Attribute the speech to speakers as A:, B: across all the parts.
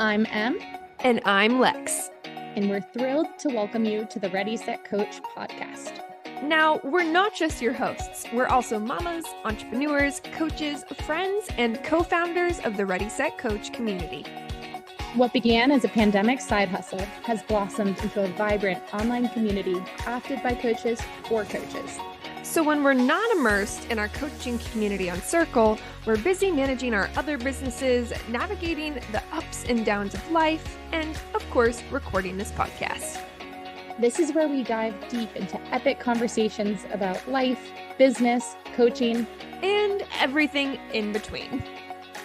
A: I'm Em,
B: And I'm Lex.
A: and we're thrilled to welcome you to the Ready, Set, Coach podcast.
B: Now, we're not just your hosts. We're also mamas, entrepreneurs, coaches, friends, and co-founders of the Ready, Set, Coach community.
A: What began as a pandemic side hustle has blossomed into a vibrant online community crafted by coaches for coaches.
B: So when we're not immersed in our coaching community on Circle, we're busy managing our other businesses, navigating the ups and downs of life, and of course, recording this podcast.
A: This is where we dive deep into epic conversations about life, business, coaching,
B: and everything in between.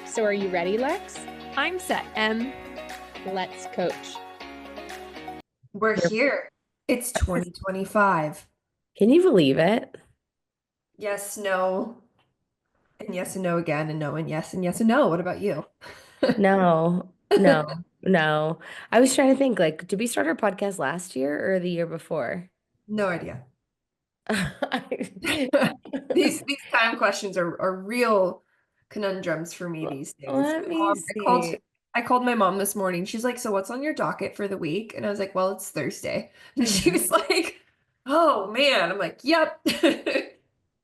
A: So are you ready, Lex?
B: I'm set, Em.
A: Let's coach.
C: We're here. It's 2025.
D: Can you believe it?
C: Yes, no, and yes and no again, and no and yes and no. What about you?
D: No, no. I was trying to think, like, did we start our podcast last year or the year before?
C: No idea.
D: I-
C: These time questions are real conundrums for me these days.
D: Let me see.
C: I called my mom this morning. She's like, "So what's on your docket for the week?" And I was like, "Well, it's Thursday." And she was like, "Oh man." I'm like, "Yep."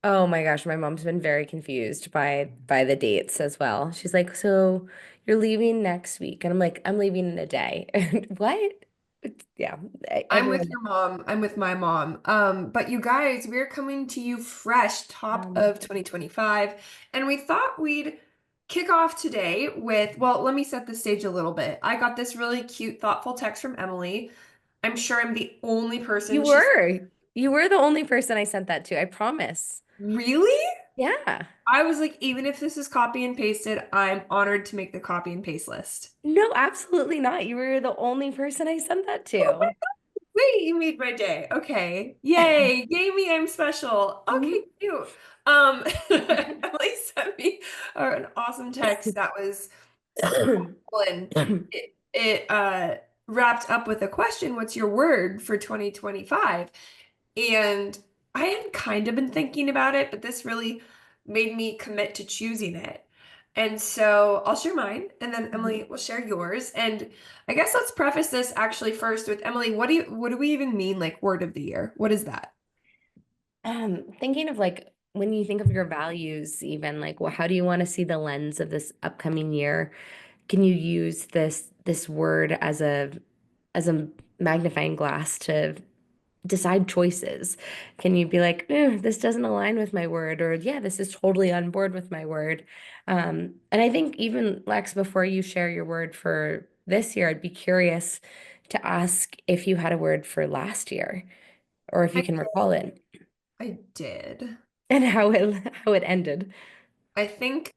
D: Oh my gosh, my mom's been very confused by the dates as well. She's like, "So you're leaving next week?" And I'm like, "I'm leaving in a day." What? Yeah,
C: I'm with
D: everyone.
C: your mom. I'm with my mom. But you guys, we're coming to you fresh, top
D: Um,
C: of 2025. And we thought we'd kick off today with, well, let me set the stage a little bit. I got this really cute, thoughtful text from Emily. I'm sure I'm the only person
D: you
C: she's
D: were. You were the only person I sent that to, I promise.
C: really?
D: Yeah.
C: I was like, even if this is copy and pasted, I'm honored to make the copy and paste list.
D: No, absolutely not. You were the only person I sent that
C: Oh my
D: to.
C: Wait, you made my day. Okay. Yay. Yay me, I'm special.
D: Mhm.
C: Okay, cute. Emily sent me an awesome text that was so thoughtful, and it wrapped up with a question, what's your word for 2025? And I had kind of been thinking about it, but this really made me commit to choosing it. And so I'll share mine, and then Emily will share yours. And I guess let's preface this actually first with Emily. What do we even mean like word of the year? What is that?
D: Thinking of like when you think of your values, even like, well, how do you want to see the lens of this upcoming year? Can you use this word as a magnifying glass to decide choices? Can you be like, this doesn't align with my word, or yeah, this is totally on board with my word? And I think even Lex, before you share your word for this year, I'd be curious to ask if you had a word for last year, or if you
C: I
D: can recall it,
C: I did.
D: and how it ended.
C: I think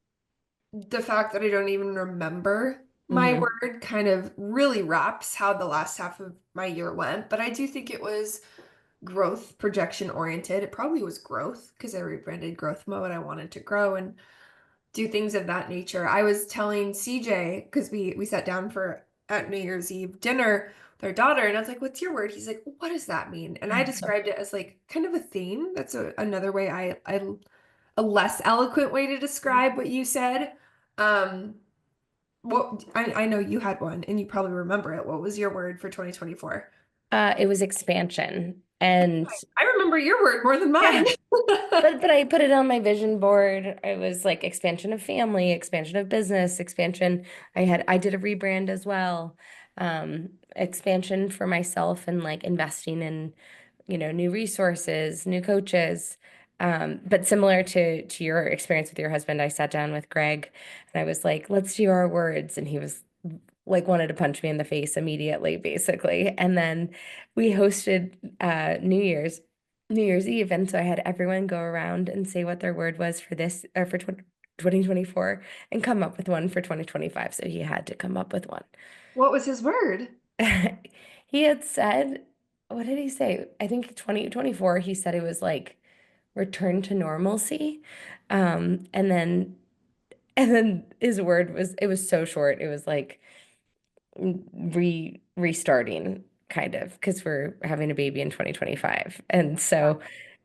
C: the fact that I don't even remember my
D: Hmm.
C: word kind of really wraps how the last half of my year went. But I do think it was growth projection oriented. It probably was growth because I rebranded growth mode. I wanted to grow and do things of that nature. I was telling CJ because we sat down for at New Year's Eve dinner with our daughter, and I was like, "What's your word?" He's like, "What does that mean?" And I described it as like kind of a theme. That's another way I a less eloquent way to describe what you said. Um, what I know you had one, and you probably remember it. What was your word for 2024?
D: It was expansion, and
C: I remember your word more than
D: yeah,
C: mine.
D: but I put it on my vision board. It was like expansion of family, expansion of business, expansion. I did a rebrand as well. Expansion for myself and like investing in, new resources, new coaches. But similar to your experience with your husband, I sat down with Greg and I was like, let's do our words. And he was like wanted to punch me in the face immediately, basically. And then we hosted New Year's Eve. And so I had everyone go around and say what their word was for this or for 2024 and come up with one for 2025. So he had to come up with one.
C: What was his word?
D: He had said, what did he say? I think 2024, he said it was like return to normalcy. And then his word was, it was so short. It was like restarting kind of because we're having a baby in 2025. And so,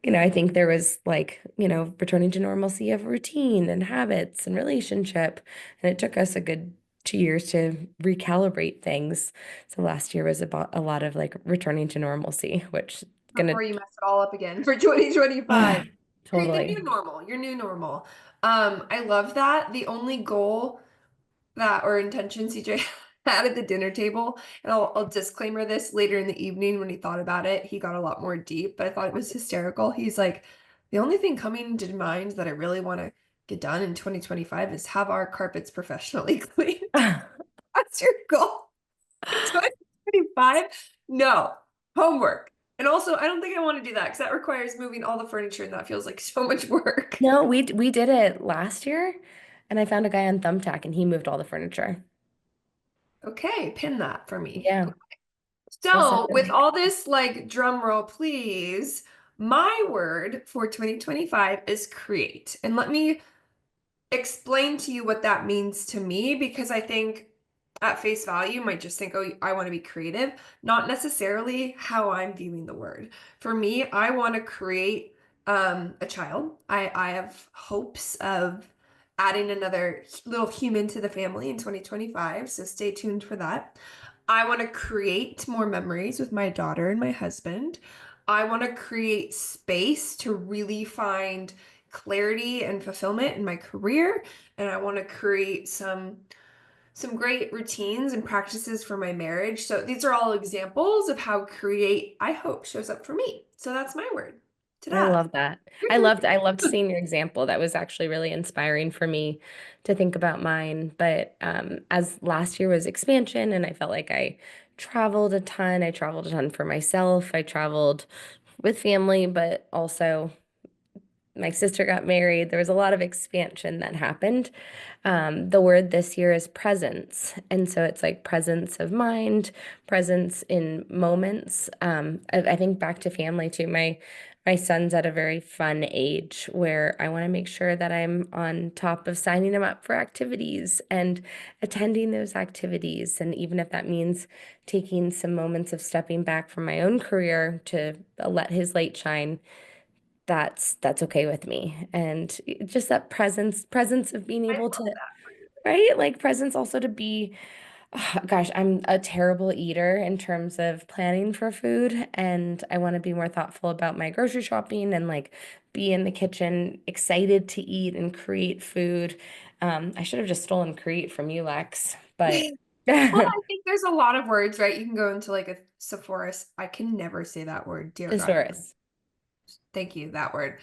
D: I think there was like, returning to normalcy of routine and habits and relationship. And it took us a good 2 years to recalibrate things. So last year was about a lot of like returning to normalcy, which gonna
C: Before you mess it all up again for 2025. Create the new
D: totally.
C: normal, your new normal. I love that. The only goal that or intention CJ had at the dinner table, and I'll disclaimer this later in the evening when he thought about it, he got a lot more deep, but I thought it was hysterical. He's like, the only thing coming to mind that I really want to get done in 2025 is have our carpets professionally cleaned. That's your goal. 2025? No, homework. And also, I don't think I want to do that because that requires moving all the furniture, and that feels like so much work.
D: No, we did it last year, and I found a guy on Thumbtack, and he moved all the furniture.
C: Okay, pin that for me.
D: Yeah, I'll send
C: So,
D: it.
C: with all this, like, drum roll, please, my word for 2025 is create. And let me explain to you what that means to me because I think at face value you might just think, oh, I want to be creative, not necessarily how I'm viewing the word. For me, I want to create a child. I have hopes of adding another little human to the family in 2025, so stay tuned for that. I want to create more memories with my daughter and my husband. I want to create space to really find clarity and fulfillment in my career, and I want to create some great routines and practices for my marriage. So these are all examples of how create, I hope, shows up for me. So that's my word.
D: I
C: Ta-da.
D: love that. I loved seeing your example. That was actually really inspiring for me to think about mine. But as last year was expansion, and I felt like I traveled a ton. I traveled a ton for myself. I traveled with family, but also my sister got married. There was a lot of expansion that happened. The word this year is presence. And so it's like presence of mind, presence in moments. I think back to family too. My son's at a very fun age where I want to make sure that I'm on top of signing him up for activities and attending those activities. And even if that means taking some moments of stepping back from my own career to let his light shine, that's okay with me. And just that presence of being
C: I
D: able
C: love
D: to,
C: that for you.
D: right? Like presence also to be, gosh, I'm a terrible eater in terms of planning for food, and I want to be more thoughtful about my grocery shopping and like be in the kitchen excited to eat and create food. I should have just stolen create from you, Lex, but
C: Well, I think there's a lot of words, right? You can go into like a Sephora. I can never say that word, dear God.
D: thesaurus.
C: Thank you, that word.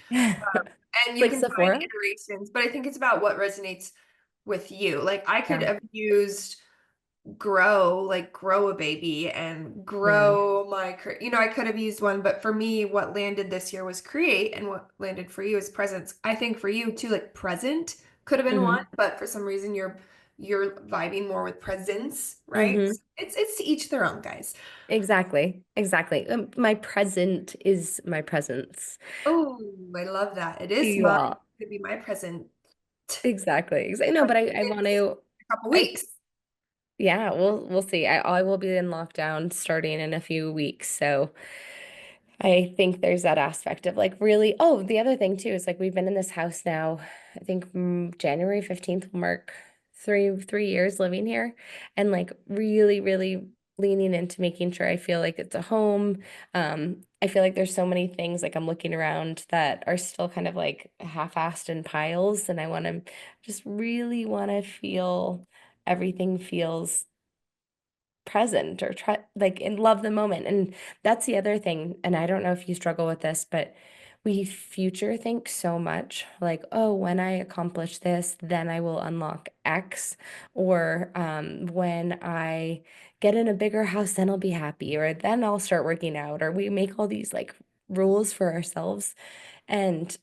C: And you
D: Like
C: can find
D: Sephora?
C: iterations, but I think it's about what resonates with you. Like I could
D: Yeah.
C: have used grow, like grow a baby and
D: Yeah.
C: grow my, I could have used one, but for me, what landed this year was create, and what landed for you is presence. I think for you too, like present could have been one,
D: hmm
C: but for some reason you're vibing more with presence, right?
D: hmm
C: It's to each their own, guys.
D: Exactly. Exactly. My present is my presence
C: Oh, I love that. It
D: to
C: is
D: you
C: mine.
D: all.
C: It could be my present.
D: Exactly. No, but I want
C: It's
D: to,
C: a couple
D: I,
C: weeks.
D: yeah, we'll see. I will be in lockdown starting in a few weeks. So I think there's that aspect of like really, oh, the other thing too is like we've been in this house now, I think January 15th will mark three years living here, and like really, really leaning into making sure I feel like it's a home. I feel like there's so many things like I'm looking around that are still kind of like half-assed in piles, and I want to just really want to feel everything feels present or try like and love the moment. And that's the other thing. And I don't know if you struggle with this, but we future think so much like, oh, when I accomplish this, then I will unlock X, or when I get in a bigger house, then I'll be happy, or then I'll start working out, or we make all these like rules for ourselves. And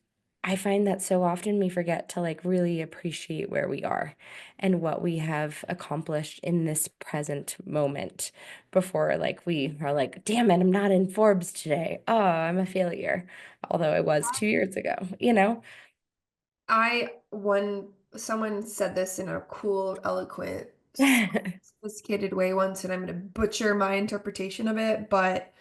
D: I find that so often we forget to like really appreciate where we are and what we have accomplished in this present moment before like we are like, damn it, I'm not in Forbes today. Oh, I'm a failure. Although I was 2 years ago, you know?
C: Someone said this in a cool, eloquent, sophisticated way once, and I'm going to butcher my interpretation of it, but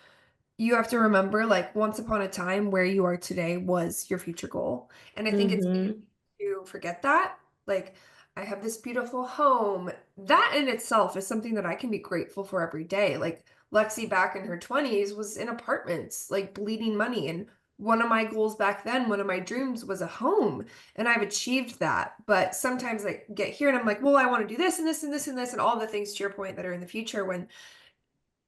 C: you have to remember, like, once upon a time, where you are today was your future goal. And I think it's easy
D: hmm
C: to forget that. Like, I have this beautiful home. That in itself is something that I can be grateful for every day. Like Lexi back in her 20s was in apartments, like bleeding money. And one of my goals back then, one of my dreams was a home. And I've achieved that. But sometimes I get here and I'm like, well, I want to do this and this and this and this and all the things to your point that are in the future, when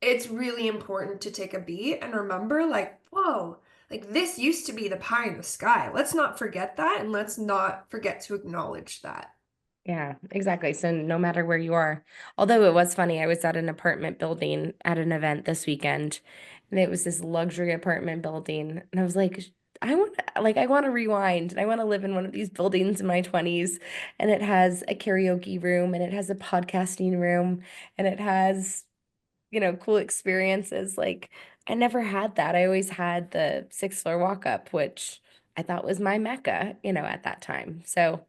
C: it's really important to take a beat and remember, like, whoa, like this used to be the pie in the sky. Let's not forget that, and let's not forget to acknowledge that.
D: Yeah, exactly. So no matter where you are, although it was funny, I was at an apartment building at an event this weekend, and it was this luxury apartment building, and I was I want to rewind, and I want to live in one of these buildings in my 20s, and it has a karaoke room, and it has a podcasting room, and it has, cool experiences. Like I never had that. I always had the sixth floor walk up, which I thought was my mecca, at that time. So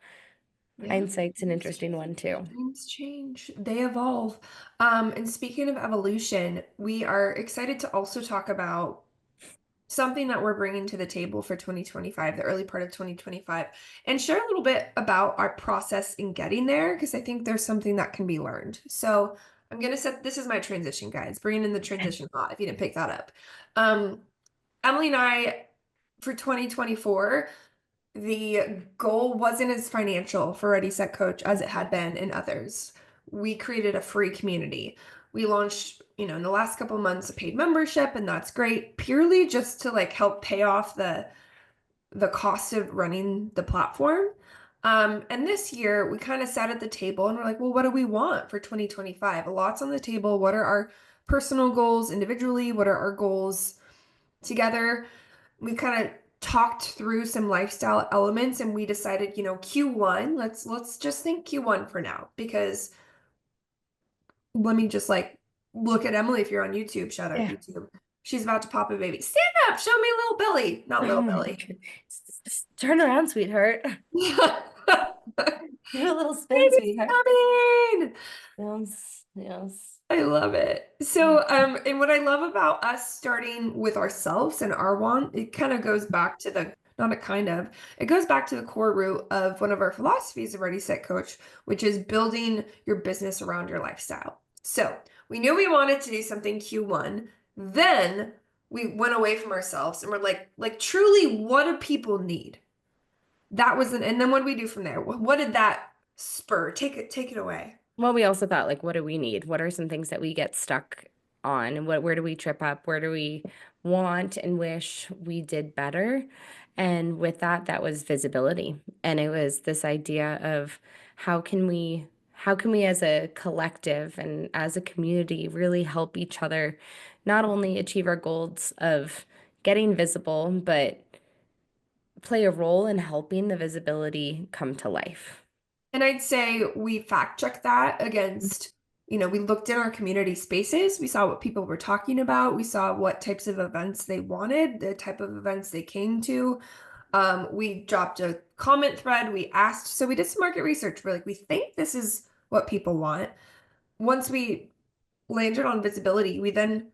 C: Yeah,
D: hindsight's an
C: things
D: interesting one
C: change.
D: too.
C: Things change. They evolve. And speaking of evolution, we are excited to also talk about something that we're bringing to the table for 2025, the early part of 2025, and share a little bit about our process in getting there, because I think there's something that can be learned. So I'm going to set, this is my transition, guys, bringing in the transition thought, if you didn't pick that up. Um, Emily and I, for 2024, the goal wasn't as financial for Ready Set Coach as it had been in others. We created a free community. We launched, in the last couple months, a paid membership, and that's great, purely just to like help pay off the cost of running the platform. And this year we kind of sat at the table and we're like, well, what do we want for 2025? A lot's on the table. What are our personal goals individually? What are our goals together? We kind of talked through some lifestyle elements, and we decided, Q1, let's just think Q1 for now, because let me just like look at Emily. If you're on YouTube, shout out
D: Yeah.
C: YouTube. She's about to pop a baby. Stand up, show me little Billy. Not
D: Oh
C: little
D: my
C: Billy.
D: God. Turn around, sweetheart. Do a little spin,
C: Baby's
D: sweetheart.
C: coming.
D: Yes, yes.
C: I love it. So, and what I love about us starting with ourselves and our want, it kind of goes back to not a kind of, it goes back to the core root of one of our philosophies of Ready Set Coach, which is building your business around your lifestyle. So we knew we wanted to do something Q1. Then we went away from ourselves and we're like truly, what do people need? That was and then what do we do from there? What did that spur? Take it away.
D: Well, we also thought, like, what do we need? What are some things that we get stuck on? And where do we trip up? Where do we want and wish we did better? And with that, that was visibility. And it was this idea of how can we as a collective and as a community really help each other not only achieve our goals of getting visible, but play a role in helping the visibility come to life.
C: And I'd say we fact checked that against, we looked in our community spaces. We saw what people were talking about. We saw what types of events they wanted, the type of events they came to. We dropped a comment thread. We asked, so we did some market research. We're like, we think this is what people want. Once we landed on visibility, we then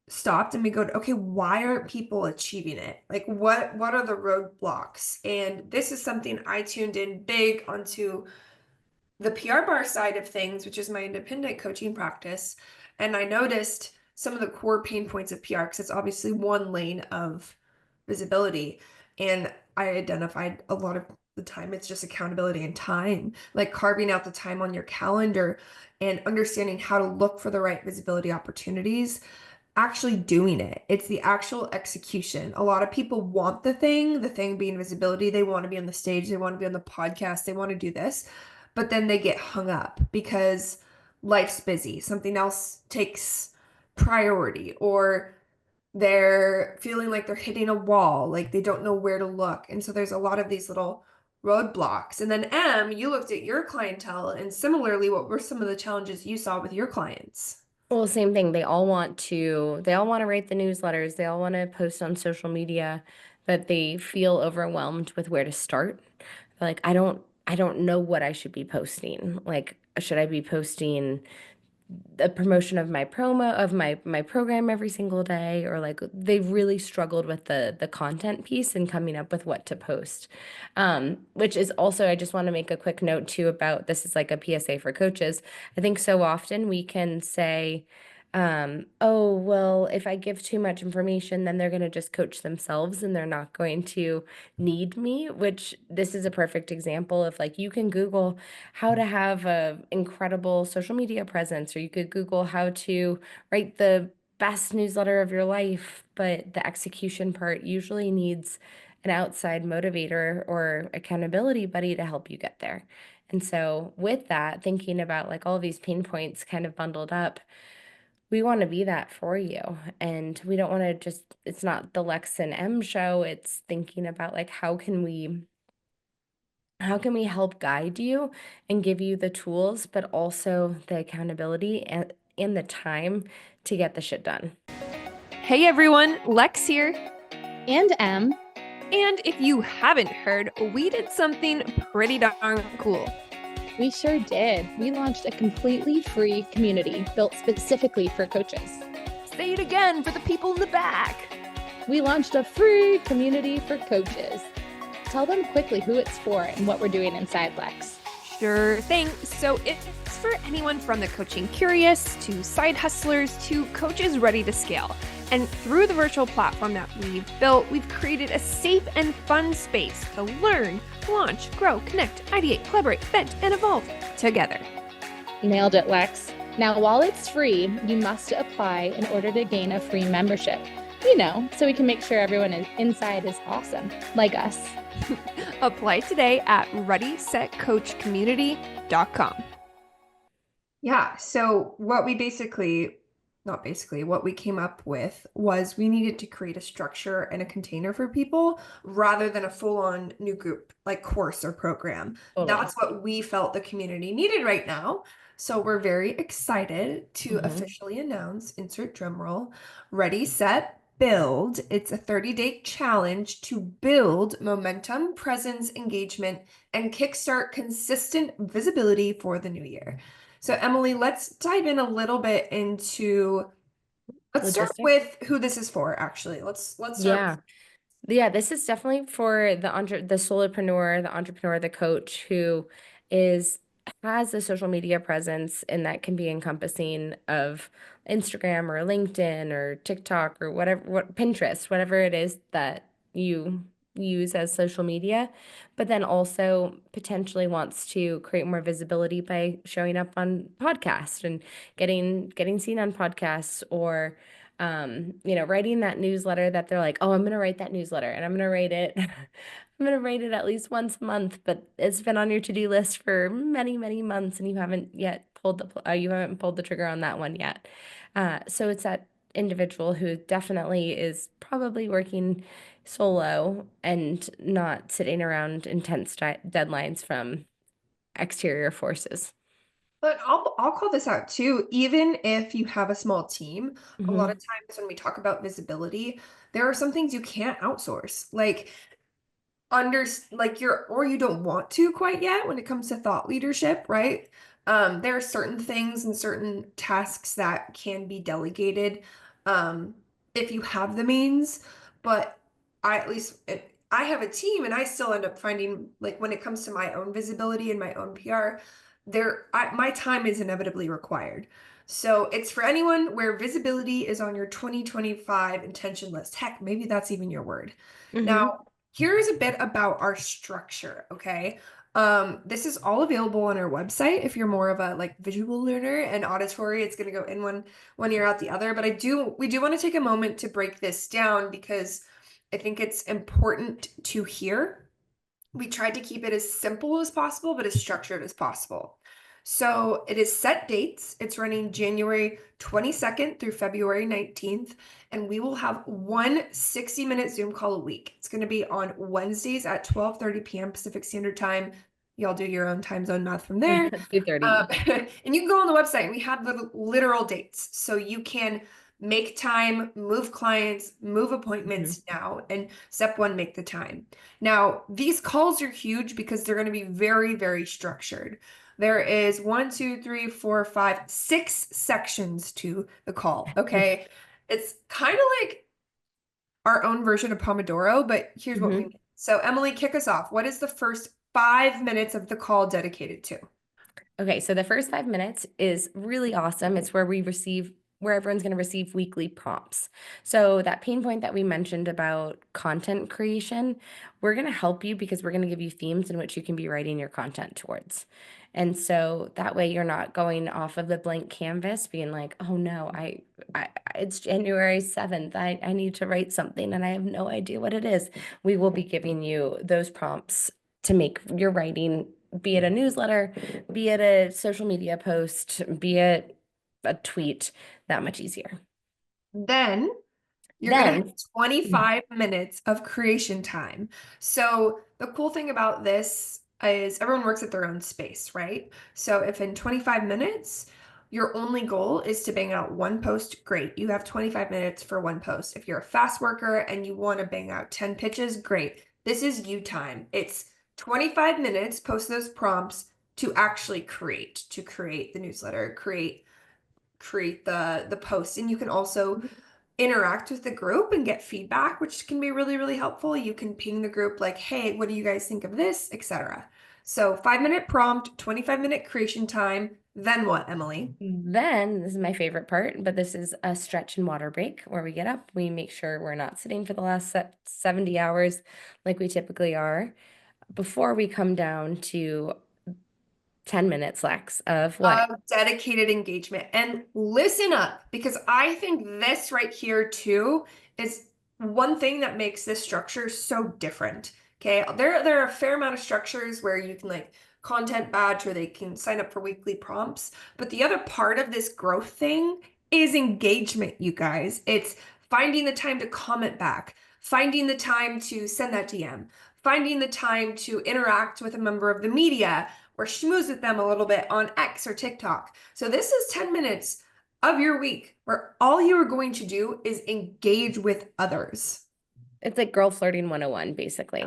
C: stopped and we go, okay, why aren't people achieving it? Like what are the roadblocks? And this is something I tuned in big onto the PR bar side of things, which is my independent coaching practice. And I noticed some of the core pain points of PR, because it's obviously one lane of visibility. And I identified a lot of the time it's just accountability and time, like carving out the time on your calendar and understanding how to look for the right visibility opportunities, actually doing it. It's the actual execution. A lot of people want the thing being visibility. They want to be on the stage, they want to be on the podcast, they want to do this, but then they get hung up because life's busy. Something else takes priority, or they're feeling like they're hitting a wall, like they don't know where to look. And so there's a lot of these little roadblocks. And then you looked at your clientele, and similarly, what were some of the challenges you saw with your clients?
D: Well, same thing. They all want to write the newsletters. They all want to post on social media, but they feel overwhelmed with where to start. Like, I don't know what I should be posting. Like, should I be posting the promotion of my promo of my program every single day, or like they've really struggled with the content piece and coming up with what to post. Which is also, I just want to make a quick note too about this is like a PSA for coaches. I think so often we can say, oh, well, if I give too much information, then they're going to just coach themselves and they're not going to need me, which this is a perfect example of like you can Google how to have a incredible social media presence, or you could Google how to write the best newsletter of your life, but the execution part usually needs an outside motivator or accountability buddy to help you get there. And so with that, thinking about like all of these pain points kind of bundled up, we want to be that for you. And we don't want to just, it's not the Lex and M show. It's thinking about like how can we help guide you and give you the tools, but also the accountability and the time to get the shit done.
B: Hey everyone, Lex here.
A: And M.
B: And if you haven't heard, we did something pretty darn cool.
A: We sure did. We launched a completely free community built specifically for coaches.
B: Say it again for the people in the back.
A: We launched a free community for coaches. Tell them quickly who it's for and what we're doing inside Lex.
B: Sure thing. So it's for anyone from the coaching curious to side hustlers to coaches ready to scale. And through the virtual platform that we've built, we've created a safe and fun space to learn, launch, grow, connect, ideate, collaborate, vent, and evolve together.
A: Nailed it, Lex. Now, while it's free, you must apply in order to gain a free membership. You know, so we can make sure everyone inside is awesome, like us.
B: Apply today at readysetcoachcommunity.com.
C: Yeah. So what we what we came up with was we needed to create a structure and a container for people rather than a full-on new group like course or program.
D: Totally.
C: That's what we felt the community needed right now. So we're very excited to officially announce, insert drum roll, Ready, Set, Build. It's a 30-day challenge to build momentum, presence, engagement, and kickstart consistent visibility for the new year. So Emily, let's dive in a little bit into, let's start with who this is for, actually. Let's start.
D: Yeah, this is definitely for the solopreneur, the entrepreneur, the coach who has a social media presence, and that can be encompassing of Instagram or LinkedIn or TikTok or whatever, Pinterest, whatever it is that you use as social media, but then also potentially wants to create more visibility by showing up on podcasts and getting seen on podcasts, or writing that newsletter that they're like, oh, I'm going to write that newsletter and I'm going to write it. I'm going to write it at least once a month, but it's been on your to-do list for many, many months and you haven't pulled the trigger on that one yet. So it's that individual who definitely is probably working solo and not sitting around intense deadlines from exterior forces.
C: But I'll call this out too. Even if you have a small team, a lot of times when we talk about visibility, there are some things you can't outsource. Like you don't want to quite yet when it comes to thought leadership, right? There are certain things and certain tasks that can be delegated if you have the means. But I have a team, and I still end up finding, like, when it comes to my own visibility and my own PR, my time is inevitably required. So it's for anyone where visibility is on your 2025 intention list. Heck, maybe that's even your word. Now, here's a bit about our structure, okay? This is all available on our website. If you're more of a like visual learner and auditory, it's going to go in one ear out the other. But we do want to take a moment to break this down because I think it's important to hear. We tried to keep it as simple as possible, but as structured as possible. So it is set dates. It's running January 22nd through February 19th, and we will have one 60-minute Zoom call a week. It's going to be on Wednesdays at 12:30 p.m. Pacific Standard Time. Y'all do your own time zone math from there.
D: 2:30.
C: And you can go on the website, and we have the literal dates. So you can make time, move clients, move appointments now, and step one, make the time. Now, these calls are huge because they're going to be very, very structured. There is 6 sections to the call. Okay. It's kind of like our own version of Pomodoro, but here's what we mean. So, Emily, kick us off. What is the first 5 minutes of the call dedicated to?
D: Okay, so the first 5 minutes is really awesome. It's where everyone's going to receive weekly prompts. So that pain point that we mentioned about content creation, we're going to help you because we're going to give you themes in which you can be writing your content towards. And so that way you're not going off of the blank canvas being like, oh no, it's January 7th. I need to write something and I have no idea what it is. We will be giving you those prompts to make your writing, be it a newsletter, be it a social media post, be it a tweet, that much easier.
C: Then you're going to have
D: Then,
C: 25 minutes of creation time. So the cool thing about this is everyone works at their own space, right? So if in 25 minutes, your only goal is to bang out one post, great. You have 25 minutes for one post. If you're a fast worker and you want to bang out 10 pitches, great. This is you time. It's 25 minutes, post those prompts to actually create the newsletter, create the post. And you can also interact with the group and get feedback, which can be really, really helpful. You can ping the group like, hey, what do you guys think of this, etc. So 5-minute prompt, 25-minute creation time. Then what, Emily?
D: then this is my favorite part, but this is a stretch and water break where we get up, we make sure we're not sitting for the last 70 hours like we typically are before we come down to 10 minutes, Lex, of what?
C: Dedicated engagement. And listen up, because I think this right here too is one thing that makes this structure so different. Okay, there are a fair amount of structures where you can like content badge or they can sign up for weekly prompts, but the other part of this growth thing is engagement, you guys. It's finding the time to comment back, finding the time to send that DM, finding the time to interact with a member of the media or schmooze with them a little bit on X or TikTok. So this is 10 minutes of your week where all you are going to do is engage with others.
D: It's like girl flirting 101, basically.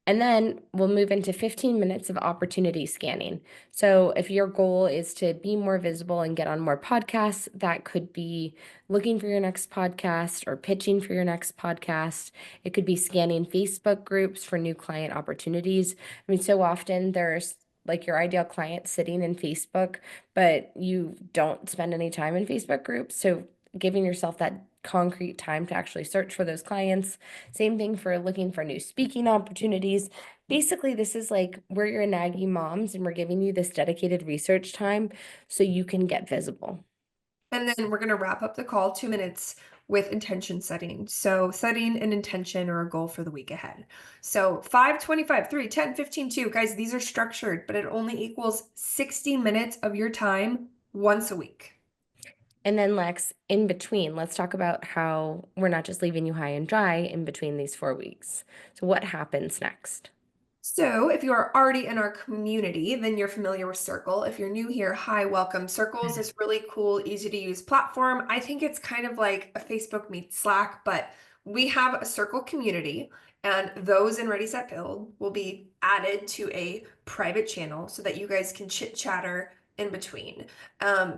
D: And then we'll move into 15 minutes of opportunity scanning. So if your goal is to be more visible and get on more podcasts, that could be looking for your next podcast or pitching for your next podcast. It could be scanning Facebook groups for new client opportunities. I mean, so often there's like your ideal client sitting in Facebook, but you don't spend any time in Facebook groups. So giving yourself that concrete time to actually search for those clients. Same thing for looking for new speaking opportunities. Basically, this is like we're your naggy moms and we're giving you this dedicated research time so you can get visible.
C: And then we're going to wrap up the call 2 minutes with intention setting. So setting an intention or a goal for the week ahead. So 5, 25, 3, 10, 15, 2. Guys, these are structured, but it only equals 60 minutes of your time once a week.
D: And then Lex, in between, let's talk about how we're not just leaving you high and dry in between these 4 weeks. So what happens next?
C: So if you are already in our community, then you're familiar with Circle. If you're new here, hi, welcome. Circle is this really cool, easy to use platform. I think it's kind of like a Facebook meets Slack, but we have a Circle community and those in Ready Set Build will be added to a private channel so that you guys can chit chatter in between.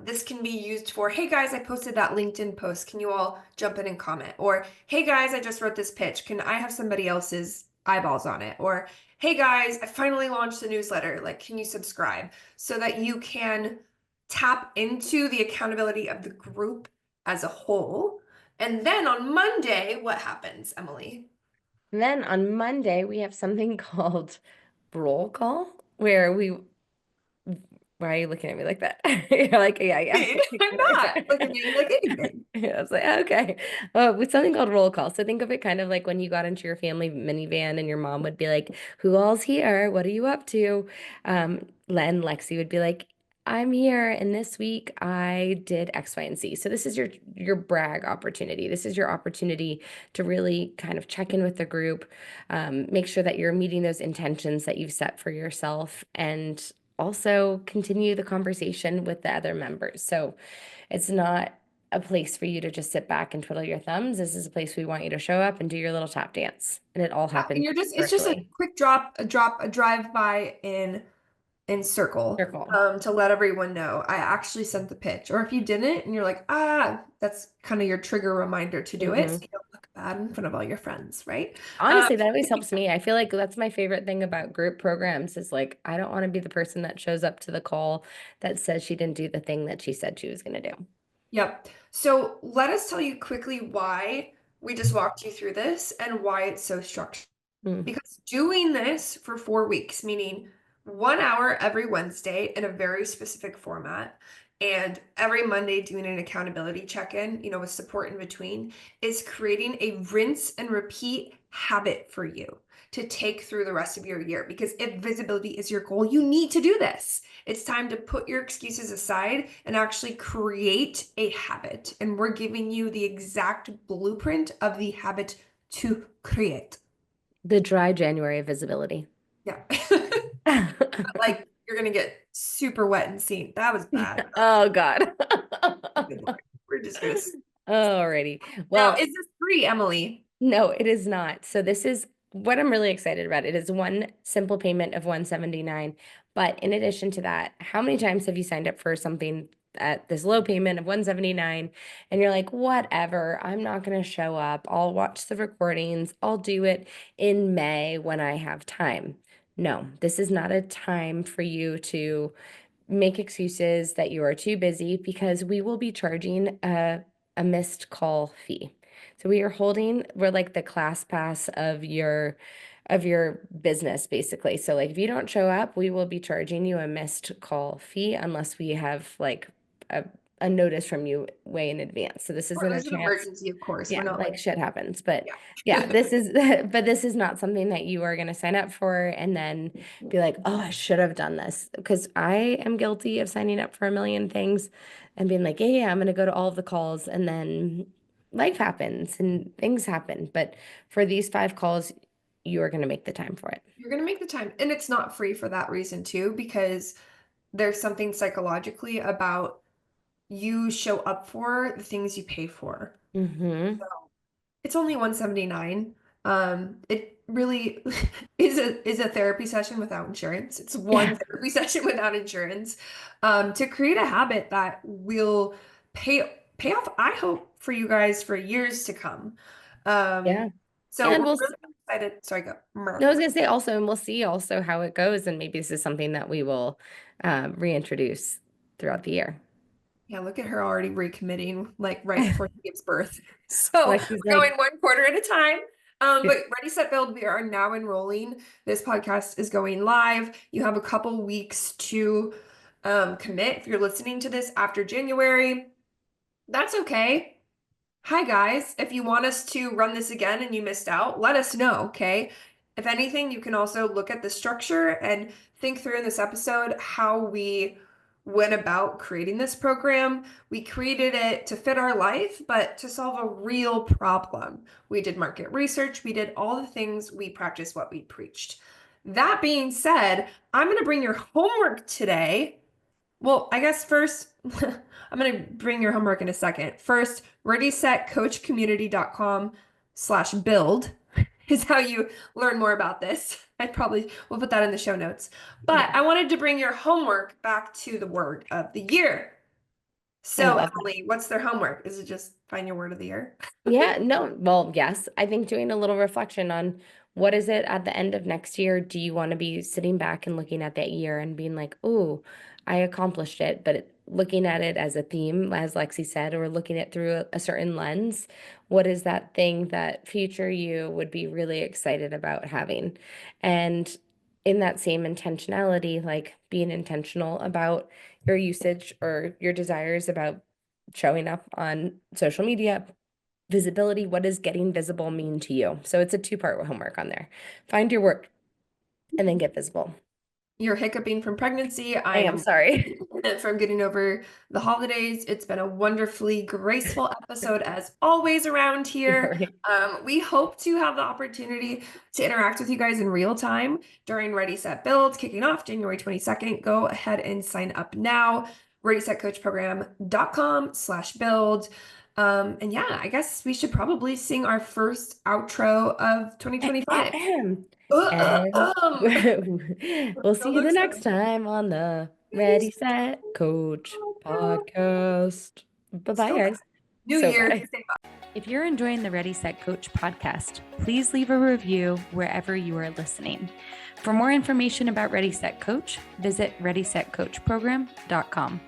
C: This can be used for, hey guys, I posted that LinkedIn post. Can you all jump in and comment? Or, hey guys, I just wrote this pitch. Can I have somebody else's eyeballs on it? Or, hey guys, I finally launched a newsletter. Like, can you subscribe? So that you can tap into the accountability of the group as a whole. And then on Monday, what happens, Emily?
D: And then on Monday, we have something called roll call, where why are you looking at me like that? You're like, yeah, yeah.
C: I'm not. Look at me like anything.
D: Yeah, I was like, okay. With something called roll call. So think of it kind of like when you got into your family minivan and your mom would be like, who all's here? What are you up to? Len, Lexie would be like, I'm here, and this week I did X, Y, and Z. So this is your brag opportunity. This is your opportunity to really kind of check in with the group, make sure that you're meeting those intentions that you've set for yourself, and also continue the conversation with the other members. So it's not a place for you to just sit back and twiddle your thumbs. This is a place we want you to show up and do your little tap dance. And it all
C: Yeah,
D: happens
C: and it's just a
D: virtually.
C: quick a drive by in in Circle,
D: Circle.
C: to let everyone know. I actually sent the pitch. Or if you didn't and you're like, that's kind of your trigger reminder to do it, so
D: Mhm.
C: you don't look bad in front of all your friends, right?
D: Honestly, that always helps me. I feel like that's my favorite thing about group programs is like, I don't want to be the person that shows up to the call that says she didn't do the thing that she said she was going to do.
C: Yep. So let us tell you quickly why we just walked you through this and why it's so structured.
D: Mm.
C: Because doing this for 4 weeks, meaning 1 hour every Wednesday in a very specific format, and every Monday doing an accountability check-in, with support in between, is creating a rinse and repeat habit for you to take through the rest of your year. Because if visibility is your goal, you need to do this. It's time to put your excuses aside and actually create a habit. And we're giving you the exact blueprint of the habit to create.
D: The dry January visibility.
C: Yeah. Like you're gonna get super wet and seen. That was bad.
D: Oh God.
C: Good Lord. We're just gonna.
D: Alrighty.
C: Now,
D: Well,
C: is this free, Emily?
D: no, it is not. So this is what I'm really excited about. It is one simple payment of 179. But in addition to that, how many times have you signed up for something at this low payment of 179 and you're like, whatever, I'm not going to show up. I'll watch the recordings. I'll do it in May when I have time. No, this is not a time for you to make excuses that you are too busy because we will be charging a missed call fee. So we're like the class pass of your business basically. So like if you don't show up, we will be charging you a missed call fee unless we have like a a notice from you way in advance. So this
C: Or
D: isn't a
C: there's an
D: chance.
C: emergency, of course. We're
D: Yeah,
C: not
D: like
C: like,
D: shit happens. But
C: yeah.
D: yeah, this is but this is not something that you are going to sign up for and then be like, "Oh, I should have done this." Because I am guilty of signing up for a million things and being like, yeah, I'm going to go to all of the calls and then life happens and things happen. But for these 5 calls, you are going to make the time for it.
C: You're gonna make the time. And it's not free for that reason too, because there's something psychologically about you show up for the things you pay for.
D: Mm-hmm.
C: It's only 179. It really is a therapy session without insurance. It's one
D: Yeah.
C: therapy session without insurance. To create a habit that will pay off, I hope, for you guys for years to come.
D: Yeah.
C: So
D: And
C: we're really excited. Sorry, go.
D: no, I was gonna say also, and we'll see also how it goes, and maybe this is something that we will reintroduce throughout the year.
C: Yeah, look at her already recommitting, like right before she gives birth. So
D: Lexi's
C: we're going
D: like,
C: one quarter at a time. But Ready, Set, Build, we are now enrolling. This podcast is going live. You have a couple weeks to commit. If you're listening to this after January, that's okay. Hi guys, if you want us to run this again and you missed out, let us know, okay? If anything, you can also look at the structure and think through in this episode how we went about creating this program. We created it to fit our life, but to solve a real problem. We did market research, we did all the things, we practiced what we preached. That being said, I'm going to bring your homework today. Well, I guess first, I'm going to bring your homework in a second. First, readysetcoachcommunity.com/build is how you learn more about this. I probably will put that in the show notes. But I wanted to bring your homework back to the word of the year.
D: I
C: So,
D: love
C: Emily, what's their homework? Is it just find your word of the year?
D: Yeah, no, well, yes. I think doing a little reflection on what is it at the end of next year? Do you want to be sitting back and looking at that year and being like, oh, I accomplished it, but looking at it as a theme, as Lexi said, or looking at through a certain lens, what is that thing that future you would be really excited about having? And in that same intentionality, like being intentional about your usage or your desires about showing up on social media, visibility, what does getting visible mean to you? So it's a two-part homework on there. Find your work and then get visible.
C: You're hiccuping from pregnancy.
D: I am
C: I'm
D: sorry.
C: from getting over the holidays. It's been a wonderfully graceful episode as always around here. We hope to have the opportunity to interact with you guys in real time during Ready, Set, Build, kicking off January 22nd. Go ahead and sign up now. ReadySetCoachProgram.com/build. And yeah, I guess we should probably sing our first outro of 2025.
D: And
C: Um,
D: we'll see you the next time on the Ready, Set, Coach podcast. Bye-bye, guys.
C: New
D: So
C: Year.
D: bye.
A: If you're enjoying the Ready, Set, Coach podcast, please leave a review wherever you are listening. For more information about Ready, Set, Coach, visit readysetcoachprogram.com.